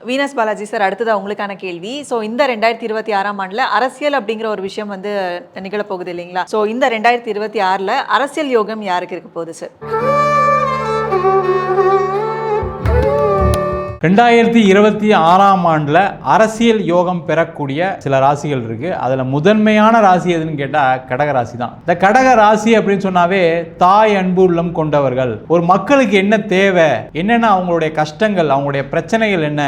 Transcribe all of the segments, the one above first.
Venus Balaji sir, அடுத்தது உங்களுக்கான கேள்வி. ஸோ இந்த 2026ஆம் ஆண்டில் அரசியல் அப்படிங்கிற ஒரு விஷயம் வந்து நிகழப்போகுது இல்லைங்களா? ஸோ இந்த 2026ல் அரசியல் யோகம் யாருக்கு இருக்க போகுது சார்? 2026ஆம் ஆண்டில் அரசியல் யோகம் பெறக்கூடிய சில ராசிகள் இருக்குது. அதில் முதன்மையான ராசி எதுன்னு கேட்டால் கடக ராசி தான். இந்த கடக ராசி அப்படின்னு சொன்னாவே தாய் அன்பு உள்ளம் கொண்டவர்கள். ஒரு மக்களுக்கு என்ன தேவை, என்னென்ன அவங்களுடைய கஷ்டங்கள், அவங்களுடைய பிரச்சனைகள் என்ன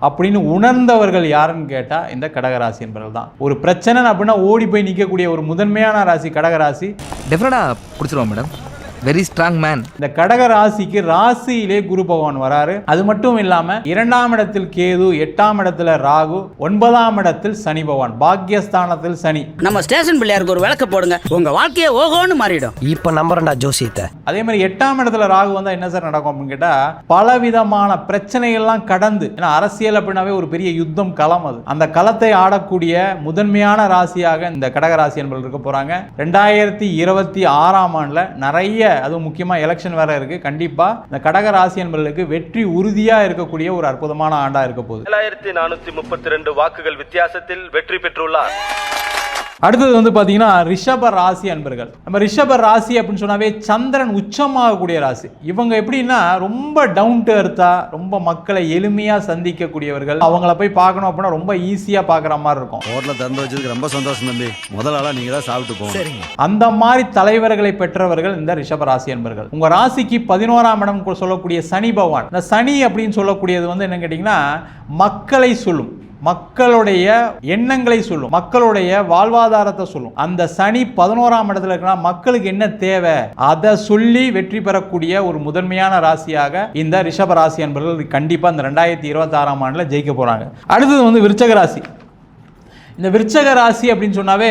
அப்படின்னு உணர்ந்தவர்கள் யாருன்னு கேட்டால் இந்த கடகராசி என்பவர்கள் தான். ஒரு பிரச்சனை அப்படின்னா ஓடி போய் நிற்கக்கூடிய ஒரு முதன்மையான ராசி கடகராசி. டெஃபினட்டாக பிடிச்சிருவோம் மேடம். Very strong man. இந்த கடக ராசிக்கு ராசியிலே குரு பகவான் வராரு. அது மட்டும் இல்லாம 2ஆம் இடத்தில் கேது, 8ஆம் இடத்துல ராகு, 9ஆம் இடத்தில் சனி பகவான், பாக்கியஸ்தானத்தில் சனி. நம்ம ஸ்டேஷன் பிள்ளையாருக்கு ஒரு விளக்க போடுங்க, உங்க வாழ்க்கையே ஓகோன்னு மாறிடும். இப்ப நம்புறேன்டா ஜோசியத்தை. அதே மாதிரி 8ஆம் இடத்துல ராகு வந்தா என்ன சார் நடக்கும் அப்படின்னு கேட்டா, பலவிதமான பிரச்சனைகள்லாம் கடந்து, ஏன்னா அரசியல் அப்படின்னாவே ஒரு பெரிய யுத்தம் களம், அது அந்த களத்தை ஆடக்கூடிய முதன்மையான ராசியாக இந்த கடக ராசி என்பவர்கள் இருக்க போறாங்க. 2026ஆம் ஆண்டுல நிறைய, அதுவும் முக்கியமா எலெக்ஷன் வேற இருக்கு. கண்டிப்பா இந்த கடக ராசி என்பவர்களுக்கு வெற்றி உறுதியா இருக்கக்கூடிய ஒரு அற்புதமான ஆண்டா இருக்க போகுது. 7432 வாக்குகள் வித்தியாசத்தில் வெற்றி பெற்றுள்ளார். அடுத்தது வந்து பாத்தீங்கன்னா ரிஷப ராசி அன்பர்கள். நம்ம ரிஷப ராசி அப்படின்னு சொன்னாவே சந்திரன் உச்சமாகக்கூடிய ராசி. இவங்க எப்படின்னா ரொம்ப டவுன் டு எர்த்தா, ரொம்ப மக்களை எளிமையா சந்திக்கக்கூடியவர்கள். அவங்கள போய் பார்க்கணும் அப்படின்னா ரொம்ப ஈஸியா பாக்குற மாதிரி இருக்கும். ஹோட்டல திறந்து வச்சதுக்கு ரொம்ப சந்தோஷம் தம்பி. முதல் ஆளா நீங்க தான் சாப்பிட்டு போங்க. அந்த மாதிரி தலைவர்களை பெற்றவர்கள் இந்த ரிஷப ராசி அன்பர்கள். உங்க ராசிக்கு 11ஆம் இடம் சொல்லக்கூடிய சனி பகவான். இந்த சனி அப்படின்னு சொல்லக்கூடியது வந்து என்ன கேட்டீங்கன்னா மக்களை சொல்லும், மக்களுடைய எண்ணங்களை சொல்லும், மக்களுடைய வாழ்வாதாரத்தை சொல்லும். அந்த சனி 11ஆம் இடத்துல இருக்கிற மக்களுக்கு என்ன தேவை அதை சொல்லி வெற்றி பெறக்கூடிய ஒரு முதன்மையான ராசியாக இந்த ரிஷப ராசி என்பவர்கள் கண்டிப்பா இந்த 2026ஆம் ஆண்டுல ஜெயிக்க போறாங்க. அடுத்தது வந்து விருச்சக ராசி. இந்த விருச்சக ராசி அப்படின்னு சொன்னாவே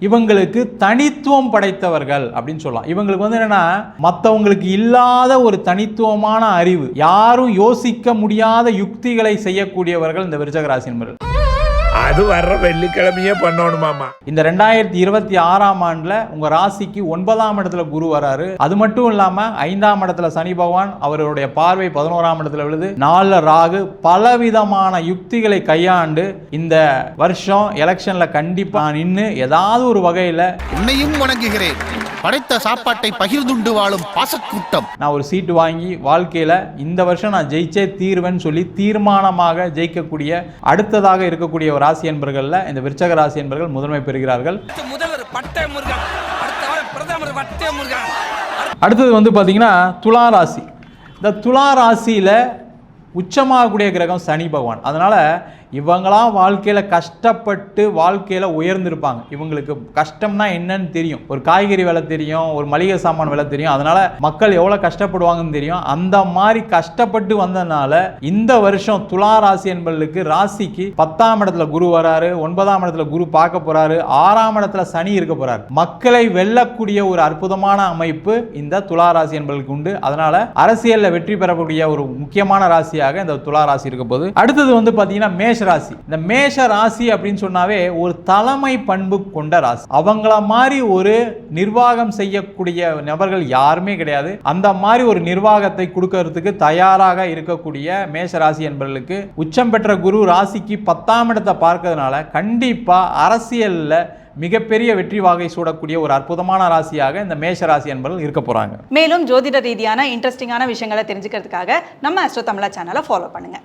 இவங்களுக்கு தனித்துவம் படைத்தவர்கள் அப்படின்னு சொல்லலாம். இவங்களுக்கு வந்து என்னன்னா மற்றவங்களுக்கு இல்லாத ஒரு தனித்துவமான அறிவு, யாரும் யோசிக்க முடியாத யுக்திகளை செய்யக்கூடியவர்கள் இந்த விருச்சக ராசி என்பவர்கள். அது வர்ற வெள்ளிக்கிழமையே பண்ணணுமாமா. இந்த 2026ஆம் ஆண்டுல உங்க ராசிக்கு 9ஆம் இடத்துல குரு வராரு. அது மட்டும் இல்லாம 5ஆம் இடத்துல சனி பகவான், அவருடைய பார்வை 11ஆம் இடத்துல விழுது. 4 ராகு. பலவிதமான யுக்திகளை கையாண்டு இந்த வருஷம் எலெக்ஷன்ல கண்டிப்பா நின்று ஏதாவது ஒரு வகையில உன்னையும் வணங்குகிறேன், படைத்த சாப்பாட்டை பகிர்ந்துண்டு வாழும் பாசக்கூட்டம், நான் ஒரு சீட்டு வாங்கி வாழ்க்கையில இந்த வருஷம் நான் ஜெயிச்சே தீர்வேன்னு சொல்லி தீர்மானமாக ஜெயிக்கக்கூடிய அடுத்ததாக இருக்கக்கூடிய ஒரு ராசி என்பர்கள்ல இந்த விருச்சக ராசி என்பர்கள் முதன்மை பெறுகிறார்கள். அடுத்தது வந்து பாத்தீங்கன்னா துலா ராசி. இந்த துலா ராசியில உச்சமாகக்கூடிய கிரகம் சனி பகவான். அதனால இவங்களாம் வாழ்க்கையில் கஷ்டப்பட்டு வாழ்க்கையில் உயர்ந்திருப்பாங்க. இவங்களுக்கு கஷ்டம்னா என்னன்னு தெரியும். ஒரு காய்கறி விலை தெரியும், ஒரு மளிகை சாமான் விலை தெரியும். அதனால மக்கள் எவ்வளோ கஷ்டப்படுவாங்கன்னு தெரியும். அந்த மாதிரி கஷ்டப்பட்டு வந்ததுனால இந்த வருஷம் துலா ராசி என்பவர்களுக்கு ராசிக்கு 10ஆம் இடத்துல குரு வராரு, 9ஆம் இடத்துல குரு பார்க்க போறாரு, 6ஆம் இடத்துல சனி இருக்க போறாரு. மக்களை வெல்லக்கூடிய ஒரு அற்புதமான அமைப்பு இந்த துலா ராசி என்பவர்களுக்கு உண்டு. அதனால அரசியலில் வெற்றி பெறக்கூடிய ஒரு முக்கியமான ராசியாக இந்த துலா ராசி இருக்க போது. அடுத்தது வந்து பாத்தீங்கன்னா மேஷ ராசி. இந்த மேஷ ராசி அப்படின்னு சொன்னாவே ஒரு தலைமை பண்பு கொண்ட ராசி. அவங்கள மாதிரி ஒரு நிர்வாகம் செய்யக்கூடிய நபர்கள் யாருமே கிடையாது. அந்த மாதிரி ஒரு நிர்வாகத்தை கொடுக்கிறதுக்கு தயாராக இருக்கக்கூடிய மேஷ ராசி என்பவர்களுக்கு உச்சம் பெற்ற குரு ராசிக்கு 10ஆம் இடத்தை பார்க்கிறதுனால கண்டிப்பா அரசியல்ல மிகப்பெரிய வெற்றி வாகை சூடக்கூடிய ஒரு அற்புதமான ராசியாக இந்த மேஷ ராசி என்பவர்கள் இருக்க போறாங்க. மேலும் ஜோதிட ரீதியான இன்ட்ரெஸ்டிங்கான விஷயங்களை தெரிஞ்சுக்கிறதுக்காக நம்ம அஸ்ட்ரோ தமிழா சேனலை ஃபாலோ பண்ணுங்க.